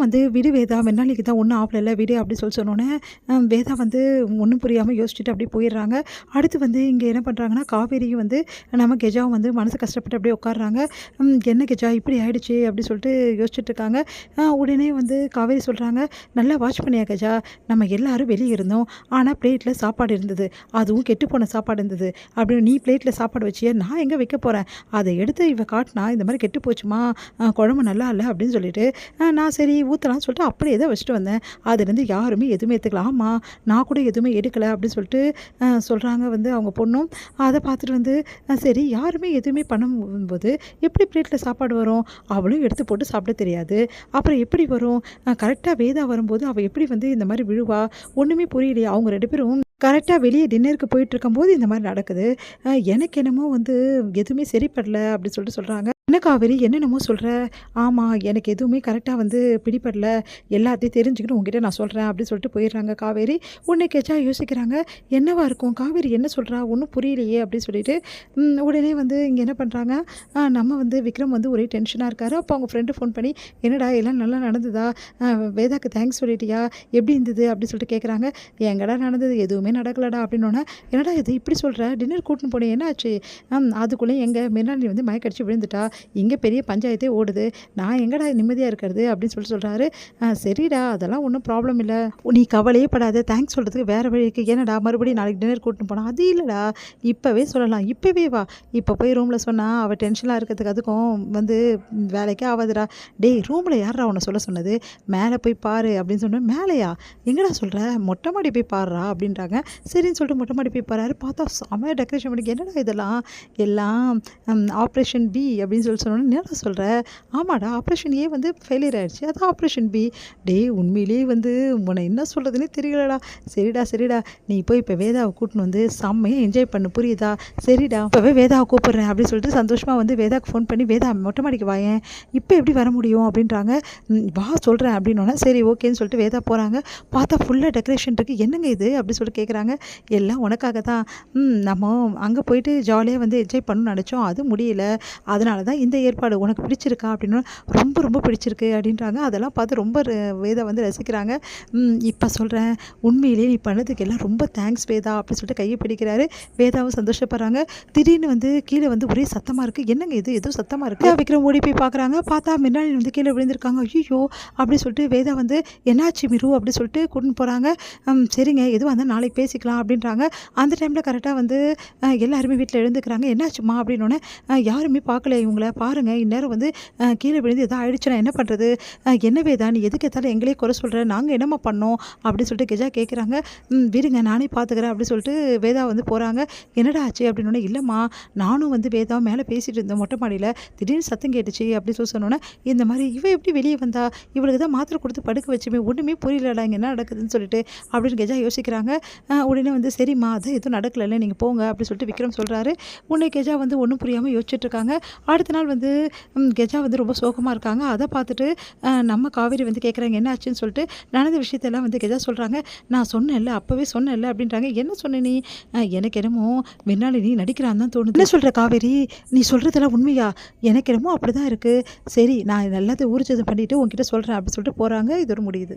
வந்து விடு வேதா வெண்ணாளிக்கு தான் ஒன்றும் ஆகலைல்ல விடு அப்படி சொன்னோன்னே வேதா வந்து ஒன்றும் புரியாமல் யோசிச்சுட்டு அப்படியே போயிடுறாங்க. அடுத்து வந்து இங்கே என்ன பண்ணுறாங்கன்னா காவேரியும் வந்து நம்ம கெஜாவும் வந்து மனசு கஷ்டப்பட்டு அப்படியே உட்காடுறாங்க. என்ன கெஜா இப்படி ஆயிடுச்சு அப்படி சொல்லிட்டு யோசிச்சுட்டு இருக்காங்க. உடனே வந்து காவேரி சொல்கிறாங்க, நல்லா வாட்ச் பண்ணியா கெஜா, நம்ம எல்லாரும் வெளியே இருந்தோம், ஆனால் பிளேட்டில் சாப்பாடு இருந்தது, அதுவும் கெட்டுப்போன சாப்பாடு இருந்தது. அப்படின்னு நீ பிளேட்டில் சாப்பாடு வச்சியா, நான் எங்கே வைக்க போகிறேன், அதை எடுத்து இவ காட்டினா இந்த மாதிரி கெட்டு போச்சுமா, குழம்பு நல்லா இல்லை அப்படின்னு சொல்லிட்டு நான் சரி ஊற்றலாம்னு சொல்லிட்டு அப்படியே தான் வச்சுட்டு வந்தேன். அதுலேருந்து யாருமே எதுவுமே எடுத்துக்கலாம். ஆமாம் நான் கூட எதுவுமே எடுக்கலை அப்படின்னு சொல்லிட்டு சொல்கிறாங்க வந்து அவங்க பொண்ணும். அதை பார்த்துட்டு வந்து சரி யாருமே எதுவுமே பண்ணும்போது எப்படி பிளேட்டில் சாப்பாடு வரும், அவளும் எடுத்து போட்டு சாப்பிட தெரியாது, அப்புறம் எப்படி வரும், கரெக்டாக வேதா வரும்போது அவள் எப்படி வந்து இந்த மாதிரி விழுவா, ஒன்றுமே புரியலையே. அவங்க 2 பேரும் கரெக்டாக வெளியே டின்னருக்கு போயிட்டுருக்கும்போது இந்த மாதிரி நடக்குது. எனக்கு என்னமோ வந்து எதுவுமே சரிப்படல அப்படின்னு சொல்லிட்டு சொல்கிறாங்க. என்ன காவேரி என்னென்னமோ சொல்கிற, ஆமாம் எனக்கு எதுவுமே கரெக்டாக வந்து பிடிப்படல, எல்லாத்தையும் தெரிஞ்சுக்கிட்டு உங்ககிட்ட நான் சொல்கிறேன் அப்படின்னு சொல்லிட்டு போயிடுறாங்க காவேரி. உடனே கெஜா யோசிக்கிறாங்க, என்னவா இருக்கும் காவேரி என்ன சொல்கிறா ஒன்றும் புரியலையே அப்படின்னு சொல்லிட்டு உடனே வந்து இங்கே என்ன பண்ணுறாங்க, நம்ம வந்து விக்ரம் வந்து ஒரே டென்ஷனாக இருக்கார். அப்போ அவங்க ஃப்ரெண்டு ஃபோன் பண்ணி என்னடா எல்லாம் நல்லா நடந்ததா, வேதாக்கு தேங்க்ஸ் சொல்லிட்டியா, எப்படி இருந்தது அப்படின்னு சொல்லிட்டு கேட்குறாங்க. எங்கடா நடந்தது, எதுவுமே நடக்கலடா அப்படின்னோன்னா, என்னடா இது இப்படி சொல்கிற, டின்னர் கூட்டின்னு போனேன் என்ன ஆச்சு, அதுக்குள்ளே எங்கள் மின்னாடி வந்து மயக்கடிச்சு விழுந்துட்டா, இங்கே பெரிய பஞ்சாயத்தே ஓடுது, நான் எங்கடா நிம்மதியாக இருக்கிறது அப்படின்னு சொல்கிறாரு. சரிடா அதெல்லாம் ஒன்றும் ப்ராப்ளம் இல்லை, நீ கவலையே படாத, தேங்க்ஸ் சொல்கிறதுக்கு வேறு வழிக்கு, என்னடா மறுபடியும் நாளைக்கு டின்னர் கூட்டின்னு போனால், அது இல்லைடா இப்போவே சொல்லலாம், இப்போவே வா, இப்போ போய் ரூமில் சொன்னால் அவள் டென்ஷனாக இருக்கிறதுக்கு அதுக்கும் வந்து வேலைக்கே ஆகாதுடா. டேய் ரூமில் யாரா உன்னை சொல்ல சொன்னது, மேலே போய் பாரு அப்படின்னு சொன்னேன். மேலேயா எங்கடா சொல்கிற, மொட்டை மாடி போய் பாடுறா அப்படின்றாங்க. சரின்னு சொல்லிட்டு மொட்டை மாடி போய் பாரு, பார்த்தா செம்ம டெக்கரேஷன் பண்ணி, என்னடா இதெல்லாம் எல்லாம் ஆப்ரேஷன் பி அப்படின்னு சொன்னோன்னே, என்ன சொல்கிற, ஆமாடா ஆப்ரேஷன் ஏ வந்து ஃபெயிலியர் ஆகிடுச்சு, அதான் ஆப்ரேஷன் பி. டே உண்மையிலேயே வந்து உன்னை என்ன சொல்கிறதுனே தெரியலடா. சரிடா நீ போய் இப்போ வேதாவை கூட்டின்னு வந்து செம்மையாக என்ஜாய் பண்ணு புரியுதா, சரிடா இப்போவே வேதாவை கூப்பிட்றேன் அப்படின்னு சொல்லிட்டு சந்தோஷமாக வந்து வேதாவுக்கு ஃபோன் பண்ணி, வேதா மொட்டை மாடிக்கு வாயேன், இப்போ எப்படி வர முடியும் அப்படின்றாங்க. வா சொல்கிறேன் அப்படின்னோன்னா சரி ஓகேன்னு சொல்லிட்டு வேதா போகிறாங்க. பார்த்தா ஃபுல்லாக டெக்கரேஷன் இருக்குது, என்னங்க இது அப்படின்னு சொல்லிட்டு கேட்குறாங்க. எல்லாம் உனக்காக தான், நம்ம அங்கே போயிட்டு ஜாலியாக வந்து என்ஜாய் பண்ணணும்னு நினச்சோம், அது முடியல, அதனால தான் இந்த ஏற்பாடு, உனக்கு பிடிச்சிருக்கா அப்படின்னு, ரொம்ப ரொம்ப பிடிச்சிருக்கு அப்படின்றாங்க. அதெல்லாம் பார்த்து ரொம்ப வேதா வந்து ரசிக்கிறாங்க. இப்போ சொல்கிறேன் உண்மையிலேயே நீ பண்ணதுக்கு எல்லாம் ரொம்ப தேங்க்ஸ் வேதா அப்படின்னு சொல்லிட்டு கையை பிடிக்கிறாரு. வேதாவும் சந்தோஷப்படுறாங்க. திடீர்னு வந்து கீழே வந்து ஒரே சத்தமாக இருக்குது, என்னங்க இது ஏதோ சத்தமாக இருக்குது. விக்ரம் ஓடி போய் பார்க்குறாங்க. பார்த்தா மின்னாடி வந்து கீழே விழுந்திருக்காங்க. ஐயோ அப்படி சொல்லிட்டு வேதா வந்து என்னாச்சு மிரு அப்படி சொல்லிட்டு கூட்டின்னு போகிறாங்க. சரிங்க எதுவாக இருந்தால் நாளைக்கு பேசிக்கலாம் அப்படின்றாங்க. அந்த டைமில் கரெக்டாக வந்து எல்லாருமே வீட்டில் எழுந்துக்கிறாங்க. என்னாச்சுமா அப்படின்னோடனே, யாருமே பார்க்கல இவங்கள பாருங்கள், இந்நேரம் வந்து கீழே விழுந்து எதாவது ஆயிடுச்சுன்னா என்ன பண்ணுறது, என்ன வேதா நீ எதுக்கு எத்தாலும் எங்களே குறை சொல்கிற, நாங்கள் என்னம்மா பண்ணோம் அப்படின்னு சொல்லிட்டு கெஜா கேட்குறாங்க. விடுங்க நானே பார்த்துக்கிறேன் அப்படின்னு சொல்லிட்டு வேதா வந்து போகிறாங்க. என்னடா ஆச்சு அப்படின்னோடனே, இல்லைம்மா நானும் வந்து வேதா மேலே பேசிகிட்டு இருந்தேன் மொட்டை மாடியில், திடீர்னு சத்தம் கேட்டுச்சு அப்படின்னு சொன்னோன்னே, இந்த மாதிரி இவ எப்படி வெளியே வந்தா, இவளுக்கு தான் மாத்திரை கொடுத்து படுக்க வச்சுமே, ஒன்றுமே புரியலடா இங்கே என்ன நடக்குதுன்னு சொல்லிட்டு அப்படின்னு கெஜா யோசிக்கிறாங்க. உடனே வந்து சரிம்மா அது எதுவும் நடக்கலைல்ல நீங்கள் போங்க அப்படின்னு சொல்லிட்டு விக்ரம் சொல்கிறாரு. உடனே கெஜா வந்து ஒன்றும் புரியாமல் யோசிச்சுட்ருக்காங்க. அடுத்த நாள் வந்து கெஜா வந்து ரொம்ப சோகமாக இருக்காங்க. அதை பார்த்துட்டு நம்ம காவேரி வந்து கேட்குறாங்க என்ன ஆச்சுன்னு சொல்லிட்டு. நடந்த விஷயத்தெல்லாம் வந்து கெஜா சொல்கிறாங்க. நான் சொன்னேன்ல அப்போவே சொன்னேன்ல அப்படின்றாங்க. என்ன சொன்ன நீ, எனக்கு என்னமோ மின்னாடி நீ நடிக்கிறான்னு தான் தோணுது. என்ன சொல்கிற காவேரி, நீ சொல்கிறதெல்லாம் உண்மையா, எனக்கு என்னமோ அப்படி தான் இருக்குது. சரி நான் எல்லாத்தையும் ஊர்ஜிதம் பண்ணிவிட்டு உங்ககிட்ட சொல்கிறேன் அப்படின்னு சொல்லிட்டு போகிறாங்க. இது ஒரு முடியுது.